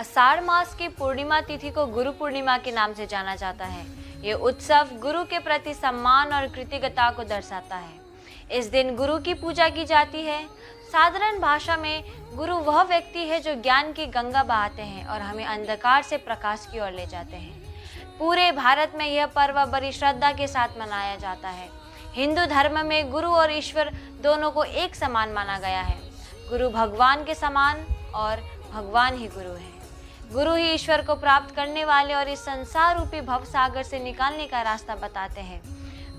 आषाढ़ मास की पूर्णिमा तिथि को गुरु पूर्णिमा के नाम से जाना जाता है। ये उत्सव गुरु के प्रति सम्मान और कृतज्ञता को दर्शाता है। इस दिन गुरु की पूजा की जाती है। साधारण भाषा में गुरु वह व्यक्ति है जो ज्ञान की गंगा बहाते हैं और हमें अंधकार से प्रकाश की ओर ले जाते हैं। पूरे भारत में यह पर्व बड़ी श्रद्धा के साथ मनाया जाता है। हिंदू धर्म में गुरु और ईश्वर दोनों को एक समान माना गया है। गुरु भगवान के समान और भगवान ही गुरु है। गुरु ही ईश्वर को प्राप्त करने वाले और इस संसार रूपी भव सागर से निकालने का रास्ता बताते हैं।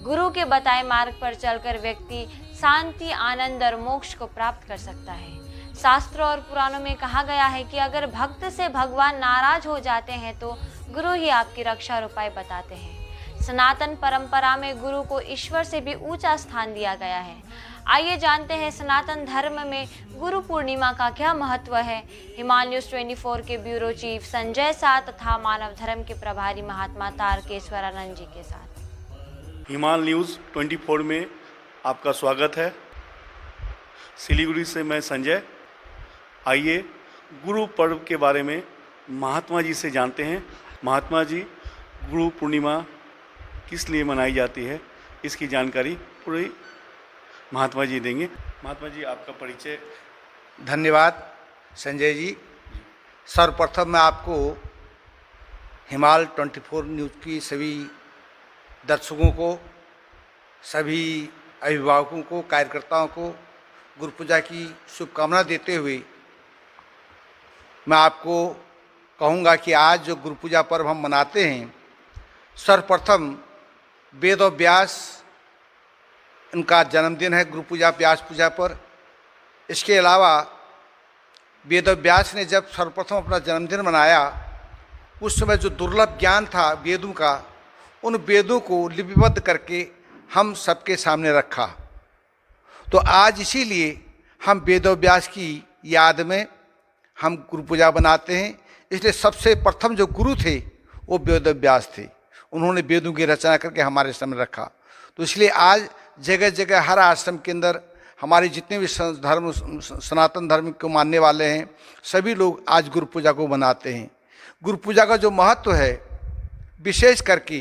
गुरु के बताए मार्ग पर चलकर व्यक्ति शांति, आनंद और मोक्ष को प्राप्त कर सकता है। शास्त्रों और पुराणों में कहा गया है कि अगर भक्त से भगवान नाराज हो जाते हैं तो गुरु ही आपकी रक्षा और उपाय बताते हैं। सनातन परंपरा में गुरु को ईश्वर से भी ऊंचा स्थान दिया गया है। आइए जानते हैं सनातन धर्म में गुरु पूर्णिमा का क्या महत्व है। हिमाल न्यूज़ 24 के ब्यूरो चीफ संजय शाह तथा मानव धर्म के प्रभारी महात्मा तारकेश्वरानंद जी के साथ। हिमाल न्यूज़ 24 में आपका स्वागत है। सिलीगुड़ी से मैं संजय। आइए गुरु पर्व के बारे में महात्मा जी से जानते हैं। महात्मा जी, गुरु पूर्णिमा किस लिए मनाई जाती है, इसकी जानकारी पूरी महात्मा जी देंगे। महात्मा जी, आपका परिचय। धन्यवाद संजय जी। सर्वप्रथम मैं आपको हिमाल 24 न्यूज़ की सभी दर्शकों को, सभी अभिभावकों को, कार्यकर्ताओं को गुरु पूजा की शुभकामना देते हुए मैं आपको कहूँगा कि आज जो गुरु पूजा पर्व हम मनाते हैं, सर्वप्रथम वेद और व्यास उनका जन्मदिन है गुरु पूजा, व्यास पूजा पर। इसके अलावा वेद व्यास ने जब सर्वप्रथम अपना जन्मदिन मनाया, उस समय जो दुर्लभ ज्ञान था वेदों का, उन वेदों को लिपिबद्ध करके हम सबके सामने रखा। तो आज इसीलिए हम वेद व्यास की याद में हम गुरु पूजा बनाते हैं। इसलिए सबसे प्रथम जो गुरु थे वो वेद व्यास थे। उन्होंने वेदों की रचना करके हमारे सामने रखा। तो इसलिए आज जगह जगह हर आश्रम के अंदर हमारे जितने भी धर्म, सनातन धर्म को मानने वाले हैं, सभी लोग आज गुरु पूजा को मनाते हैं। गुरु पूजा का जो महत्व है, विशेष करके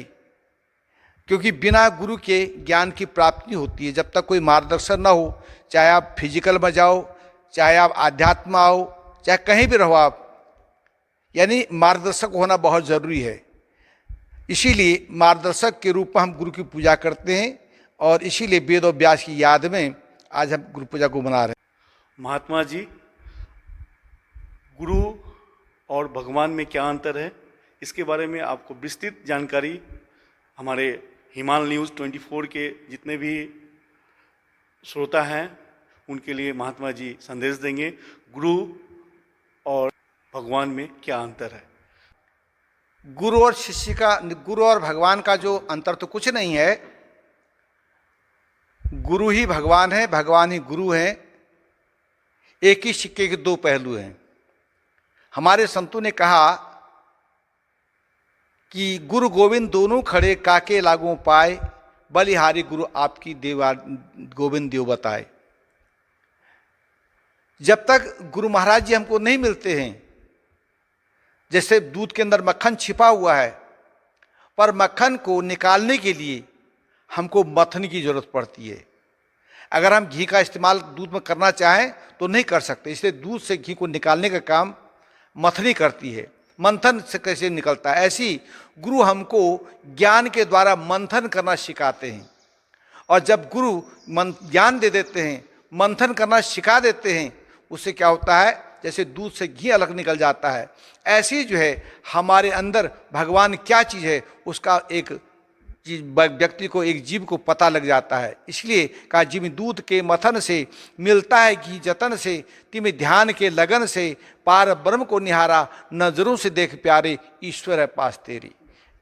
क्योंकि बिना गुरु के ज्ञान की प्राप्ति होती है। जब तक कोई मार्गदर्शन ना हो, चाहे आप फिजिकल में जाओ, चाहे आप आध्यात्म आओ, चाहे कहीं भी रहो आप, यानी मार्गदर्शक होना बहुत ज़रूरी है। इसीलिए मार्गदर्शक के रूप में हम गुरु की पूजा करते हैं और इसीलिए वेद और व्यास की याद में आज हम गुरु पूजा को मना रहे हैं। महात्मा जी, गुरु और भगवान में क्या अंतर है, इसके बारे में आपको विस्तृत जानकारी हमारे हिमाल न्यूज़ 24 के जितने भी श्रोता हैं उनके लिए महात्मा जी संदेश देंगे। गुरु और भगवान में क्या अंतर है? गुरु और शिष्य का, गुरु और भगवान का जो अंतर तो कुछ नहीं है। गुरु ही भगवान है, भगवान ही गुरु है। एक ही सिक्के के दो पहलू हैं। हमारे संतों ने कहा कि गुरु गोविंद दोनों खड़े, काके लागू पाए, बलिहारी गुरु आपकी देवा गोविंद देव बताए। जब तक गुरु महाराज जी हमको नहीं मिलते हैं, जैसे दूध के अंदर मक्खन छिपा हुआ है, पर मक्खन को निकालने के लिए हमको मथनी की जरूरत पड़ती है। अगर हम घी का इस्तेमाल दूध में करना चाहें तो नहीं कर सकते, इसलिए दूध से घी को निकालने का काम मथनी करती है। मंथन से कैसे निकलता है, ऐसी गुरु हमको ज्ञान के द्वारा मंथन करना सिखाते हैं। और जब गुरु ज्ञान दे देते हैं, मंथन करना सिखा देते हैं, उससे क्या होता है, जैसे दूध से घी अलग निकल जाता है, ऐसी जो है हमारे अंदर भगवान क्या चीज़ है उसका एक चीज व्यक्ति को, एक जीव को पता लग जाता है। इसलिए कहा, जिम दूध के मथन से मिलता है घी जतन से, तिम ध्यान के लगन से, पार ब्रह्म को निहारा, नजरों से देख प्यारे, ईश्वर है पास तेरी।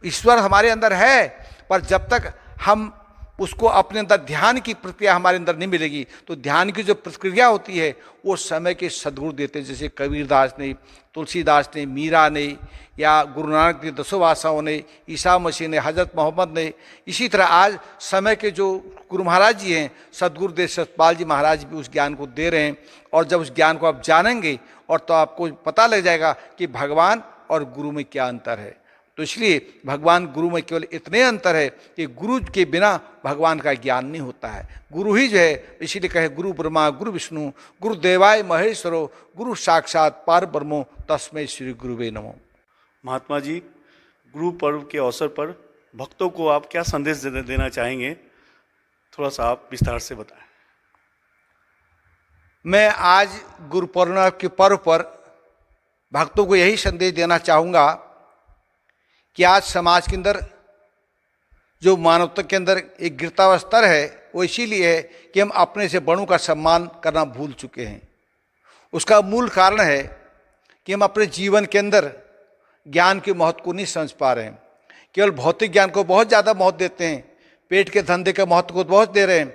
ईश्वर हमारे अंदर है, पर जब तक हम उसको अपने अंदर ध्यान की प्रक्रिया हमारे अंदर नहीं मिलेगी, तो ध्यान की जो प्रक्रिया होती है वो समय के सद्गुरु देते हैं। जैसे कबीरदास ने, तुलसीदास ने, मीरा ने, या गुरु नानक के दसों वासाओं ने, ईसा मसीह ने, हजरत मोहम्मद ने। इसी तरह आज समय के जो गुरु महाराज जी हैं, सदगुरुदेव सतपाल जी महाराज भी उस ज्ञान को दे रहे हैं। और जब उस ज्ञान को आप जानेंगे और तो आपको पता लग जाएगा कि भगवान और गुरु में क्या अंतर है। तो इसलिए भगवान गुरु में केवल इतने अंतर है कि गुरु के बिना भगवान का ज्ञान नहीं होता है। गुरु ही जो है, इसीलिए कहे गुरु ब्रह्मा गुरु विष्णु गुरु देवाय महेश्वरो गुरु साक्षात पार ब्रह्मो तस्मै श्री गुरुवे नमो। महात्मा जी, गुरु पर्व के अवसर पर भक्तों को आप क्या संदेश देना चाहेंगे, थोड़ा सा आप विस्तार से बताएं। मैं आज गुरु पूर्णिमा के पर्व पर भक्तों को यही संदेश देना चाहूँगा कि आज समाज के अंदर जो मानवता के अंदर एक गिरता हुआ स्तर है, वो इसीलिए है कि हम अपने से बड़ों का सम्मान करना भूल चुके हैं। उसका मूल कारण है कि हम अपने जीवन के अंदर ज्ञान के महत्व को नहीं समझ पा रहे हैं। केवल भौतिक ज्ञान को बहुत ज़्यादा महत्व देते हैं, पेट के धंधे के महत्व को बहुत दे रहे हैं,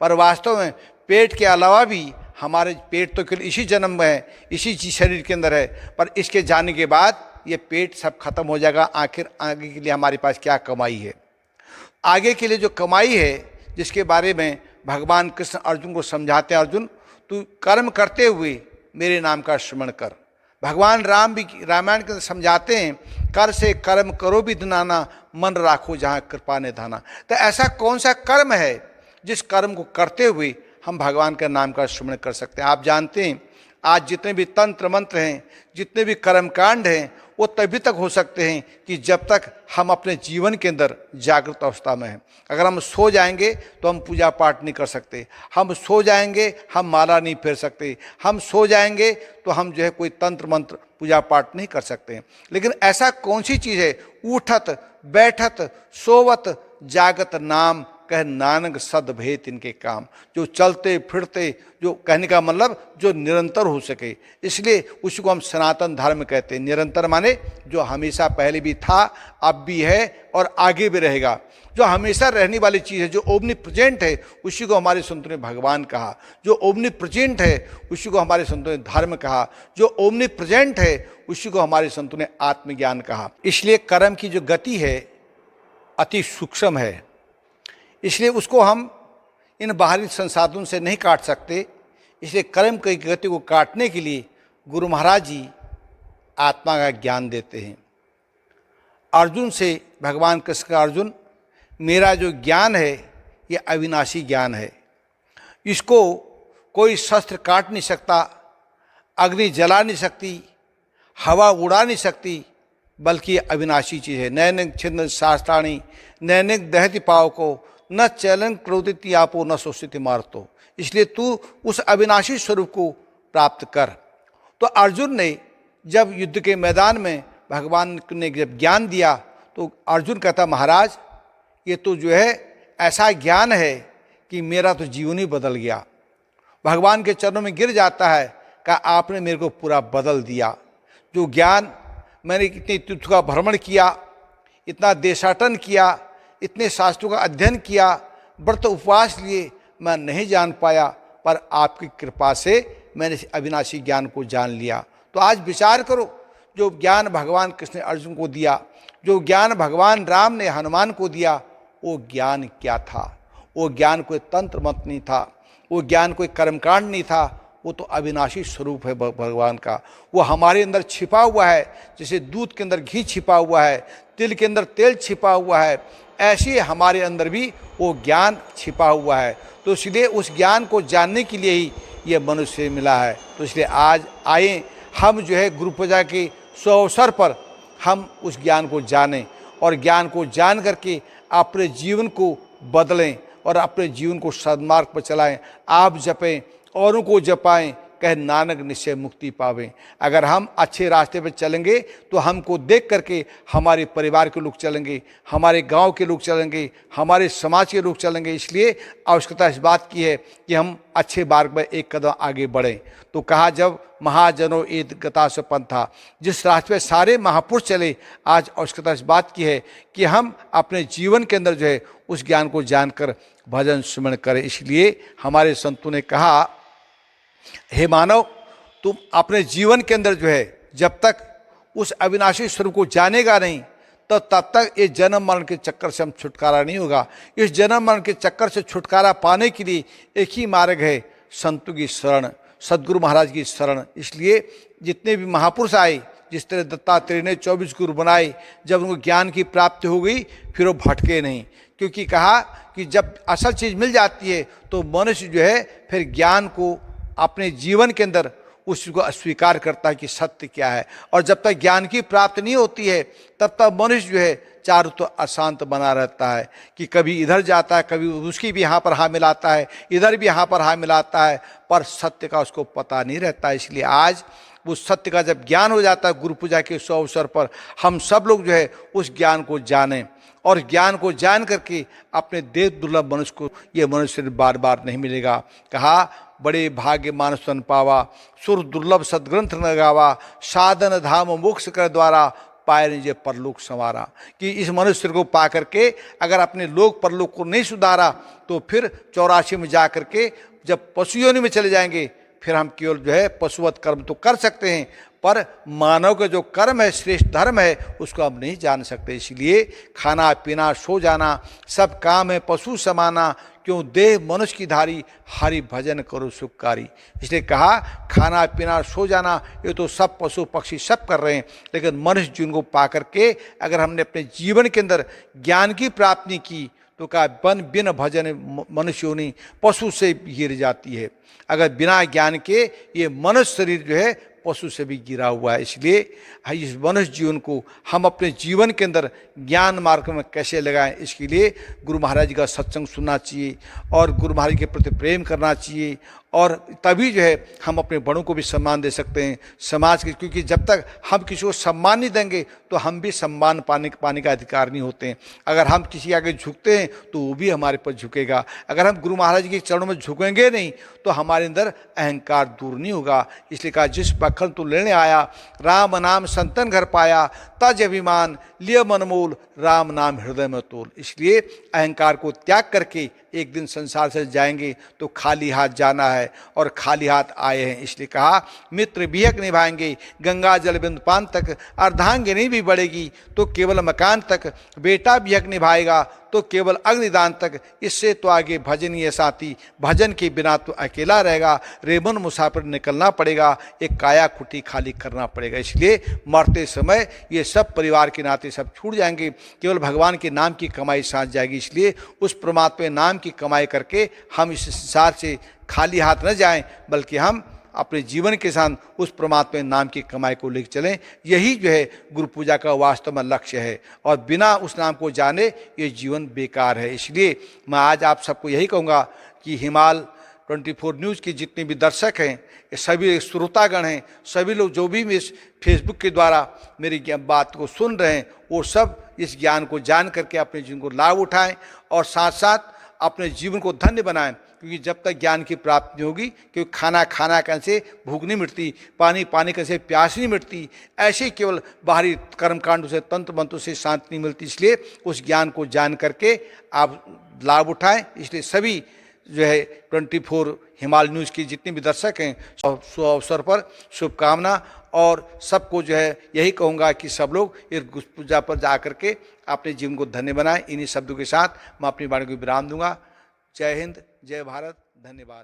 पर वास्तव में पेट के अलावा भी हमारे पेट तो केवल इसी जन्म में है, इसी शरीर के अंदर है, पर इसके जाने के बाद ये पेट सब खत्म हो जाएगा। आखिर आगे के लिए हमारे पास क्या कमाई है? आगे के लिए जो कमाई है, जिसके बारे में भगवान कृष्ण अर्जुन को समझाते हैं, अर्जुन तू कर्म करते हुए मेरे नाम का स्मरण कर। भगवान राम भी रामायण के समझाते हैं, कर से कर्म करो भी धनाना, मन राखो जहाँ कृपा ने धाना। तो ऐसा कौन सा कर्म है जिस कर्म को करते हुए हम भगवान के नाम का स्मरण कर सकते हैं? आप जानते हैं आज जितने भी तंत्र मंत्र हैं, जितने भी कर्मकांड हैं, वो तभी तक हो सकते हैं कि जब तक हम अपने जीवन के अंदर जागृत अवस्था में हैं। अगर हम सो जाएंगे तो हम पूजा पाठ नहीं कर सकते, हम सो जाएंगे हम माला नहीं फेर सकते, हम सो जाएंगे तो हम जो है कोई तंत्र मंत्र पूजा पाठ नहीं कर सकते। लेकिन ऐसा कौन सी चीज़ है? उठत बैठत सोवत जागत नाम, कह नानक सद भेद इनके काम। जो चलते फिरते, जो कहने का मतलब जो निरंतर हो सके, इसलिए उसी को हम सनातन धर्म कहते हैं। निरंतर माने जो हमेशा पहले भी था, अब भी है और आगे भी रहेगा। जो हमेशा रहने वाली चीज़ है, जो ओमनी प्रेजेंट है, उसी को हमारे संतों ने भगवान कहा। जो ओमनी प्रेजेंट है उसी को हमारे संतों ने धर्म कहा। जो ओमनी प्रेजेंट है उसी को हमारे संतों ने आत्मज्ञान कहा। इसलिए कर्म की जो गति है अति सूक्ष्म है, इसलिए उसको हम इन बाहरी संसाधनों से नहीं काट सकते। इसलिए कर्म की गति को काटने के लिए गुरु महाराज जी आत्मा का ज्ञान देते हैं। अर्जुन से भगवान कृष्ण का, अर्जुन मेरा जो ज्ञान है ये अविनाशी ज्ञान है, इसको कोई शस्त्र काट नहीं सकता, अग्नि जला नहीं सकती, हवा उड़ा नहीं सकती, बल्कि ये अविनाशी चीज़ है। नैनिक छिन्न शास्त्राणी नैनिक दहति पाव को, न चलन क्रोधित आपो न शोषित मारतो। इसलिए तू उस अविनाशी स्वरूप को प्राप्त कर। तो अर्जुन ने जब युद्ध के मैदान में भगवान ने जब ज्ञान दिया तो अर्जुन कहता, महाराज ये तो जो है ऐसा ज्ञान है कि मेरा तो जीवन ही बदल गया। भगवान के चरणों में गिर जाता है, कहा आपने मेरे को पूरा बदल दिया। जो ज्ञान मैंने इतने तीर्थ का भ्रमण किया, इतना देशाटन किया, इतने शास्त्रों का अध्ययन किया, व्रत उपवास लिए, मैं नहीं जान पाया, पर आपकी कृपा से मैंने अविनाशी ज्ञान को जान लिया। तो आज विचार करो, जो ज्ञान भगवान कृष्ण ने अर्जुन को दिया, जो ज्ञान भगवान राम ने हनुमान को दिया, वो ज्ञान क्या था? वो ज्ञान कोई तंत्र मंत्र नहीं था, वो ज्ञान कोई कर्मकांड नहीं था, वो तो अविनाशी स्वरूप है भगवान का। वो हमारे अंदर छिपा हुआ है, जैसे दूध के अंदर घी छिपा हुआ है, तिल के अंदर तेल छिपा हुआ है, ऐसे हमारे अंदर भी वो ज्ञान छिपा हुआ है। तो इसलिए उस ज्ञान को जानने के लिए ही ये मनुष्य मिला है। तो इसलिए आज आए हम जो है गुरु पूजा के अवसर पर हम उस ज्ञान को जानें और ज्ञान को जान करके अपने जीवन को बदलें और अपने जीवन को सन्मार्ग पर चलाएं। आप जपें, औरों को जपाएं, कह नानक निश्चय मुक्ति पावें। अगर हम अच्छे रास्ते पर चलेंगे तो हमको देख करके हमारे परिवार के लोग चलेंगे, हमारे गांव के लोग चलेंगे, हमारे समाज के लोग चलेंगे। इसलिए आवश्यकता इस बात की है कि हम अच्छे मार्ग में एक कदम आगे बढ़ें। तो कहा जब महाजनों ईद गता से पंथा। जिस रास्ते पे सारे महापुरुष चले, आज आवश्यकता इस बात की है कि हम अपने जीवन के अंदर जो है उस ज्ञान को जानकर भजन सुमरण करें। इसलिए हमारे संतों ने कहा, हे मानव, तुम अपने जीवन के अंदर जो है जब तक उस अविनाशी स्वरूप को जानेगा नहीं, तो तब तक इस जन्म मरण के चक्कर से हम छुटकारा नहीं होगा। इस जन्म मरण के चक्कर से छुटकारा पाने के लिए एक ही मार्ग है, संतों की शरण, सदगुरु महाराज की शरण। इसलिए जितने भी महापुरुष आए, जिस तरह दत्तात्रेय ने 24 गुरु बनाए, जब उनको ज्ञान की प्राप्ति हो गई फिर वो भटके नहीं, क्योंकि कहा कि जब असल चीज़ मिल जाती है तो मनुष्य जो है फिर ज्ञान को अपने जीवन के अंदर उसको अस्वीकार करता है कि सत्य क्या है। और जब तक ज्ञान की प्राप्ति नहीं होती है तब तक मनुष्य जो है चारों तो अशांत बना रहता है, कि कभी इधर जाता है, कभी उसकी भी यहाँ पर हाँ मिलाता है, इधर भी यहाँ पर हाँ मिलाता है, पर सत्य का उसको पता नहीं रहता। इसलिए आज उस सत्य का जब ज्ञान हो जाता है, गुरु पूजा के शुभ अवसर पर हम सब लोग जो है उस ज्ञान को जानें, और ज्ञान को जान करके अपने देव दुर्लभ मनुष्य को, ये मनुष्य बार बार नहीं मिलेगा। कहा, बड़े भाग्य मानस तन पावा, सुर दुर्लभ सदग्रंथ न गावा, साधन धाम मोक्ष कर द्वारा, पाए निजे परलोक संवारा। कि इस मनुष्य को पा करके अगर अपने लोक परलोक को नहीं सुधारा तो फिर 84 में जा करके जब पशु योनि में चले जाएंगे, फिर हम केवल जो है पशुवत कर्म तो कर सकते हैं, पर मानव का जो कर्म है, श्रेष्ठ धर्म है, उसको हम नहीं जान सकते। इसलिए खाना पीना सो जाना सब काम है पशु समाना, क्यों देह मनुष्य की धारी, हरि भजन करो सुखकारी। इसलिए कहा, खाना पीना सो जाना ये तो सब पशु पक्षी सब कर रहे हैं, लेकिन मनुष्य जिनको पा करके अगर हमने अपने जीवन के अंदर ज्ञान की प्राप्ति की तो कहा, बिन भजन मनुष्य योनि पशु से गिर जाती है। अगर बिना ज्ञान के ये मनुष्य शरीर जो है पशु से भी गिरा हुआ है। इसलिए इस मनुष्य जीवन को हम अपने जीवन के अंदर ज्ञान मार्ग में कैसे लगाएं, इसके लिए गुरु महाराज जी का सत्संग सुनना चाहिए और गुरु महाराज के प्रति प्रेम करना चाहिए, और तभी जो है हम अपने बड़ों को भी सम्मान दे सकते हैं समाज के। क्योंकि जब तक हम किसी को सम्मान नहीं देंगे तो हम भी सम्मान पाने का अधिकार नहीं होते हैं। अगर हम किसी के आगे झुकते हैं तो वो भी हमारे पर झुकेगा। अगर हम गुरु महाराज के चरणों में झुकेंगे नहीं तो हमारे अंदर अहंकार दूर नहीं होगा। इसलिए कहा, जिस बखल तू लेने आया, राम नाम संतन घर पाया, तज अभिमान लिय मनमूल, राम नाम हृदय में तोल। इसलिए अहंकार को त्याग करके एक दिन संसार से जाएंगे तो खाली हाथ जाना है, और खाली हाथ आए हैं। इसलिए कहा, मित्र बिहक निभाएंगे, गंगा जल बिंद पान तक, अर्धांगिनी भी बढ़ेगी तो केवल मकान तक, बेटा बिहक निभाएगा तो केवल अग्निदान तक, इससे तो आगे भजनीय साथी, भजन के बिना तो अकेला रहेगा, रेमन मुसाफिर निकलना पड़ेगा, एक काया कुटी खाली करना पड़ेगा। इसलिए मरते समय ये सब परिवार के नाते सब छूट जाएंगे, केवल भगवान के नाम की कमाई साथ जाएगी। इसलिए उस परमात्मा नाम की कमाई करके हम इस संसार से खाली हाथ न जाएं, बल्कि हम अपने जीवन के साथ उस परमात्मा नाम की कमाई को लेकर चलें। यही जो है गुरु पूजा का वास्तव में लक्ष्य है, और बिना उस नाम को जाने ये जीवन बेकार है। इसलिए मैं आज आप सबको यही कहूँगा कि हिमाल 24 न्यूज़ के जितने भी दर्शक हैं, ये सभी श्रोतागण हैं, सभी लोग जो भी इस फेसबुक के द्वारा मेरी बात को सुन रहे हैं, वो सब इस ज्ञान को जान करके अपने जीवन को लाभ उठाएं और साथ साथ अपने जीवन को धन्य बनाएं। क्योंकि जब तक ज्ञान की प्राप्ति नहीं होगी, क्योंकि खाना कैसे भूख नहीं मिटती, पानी कैसे प्यास नहीं मिटती, ऐसे केवल बाहरी कर्मकांडों से, तंत्र मंत्रों से शांति नहीं मिलती। इसलिए उस ज्ञान को जान करके आप लाभ उठाएं। इसलिए सभी जो है 24 हिमाल न्यूज़ की जितने भी दर्शक हैं, शुभ अवसर पर शुभकामना, और सबको जो है यही कहूँगा कि सब लोग इस गुरु पूजा पर जा करके अपने जीवन को धन्य बनाएं। इन्हीं शब्दों के साथ मैं अपनी वाणी को विराम दूंगा। जय हिंद, जय भारत, धन्यवाद।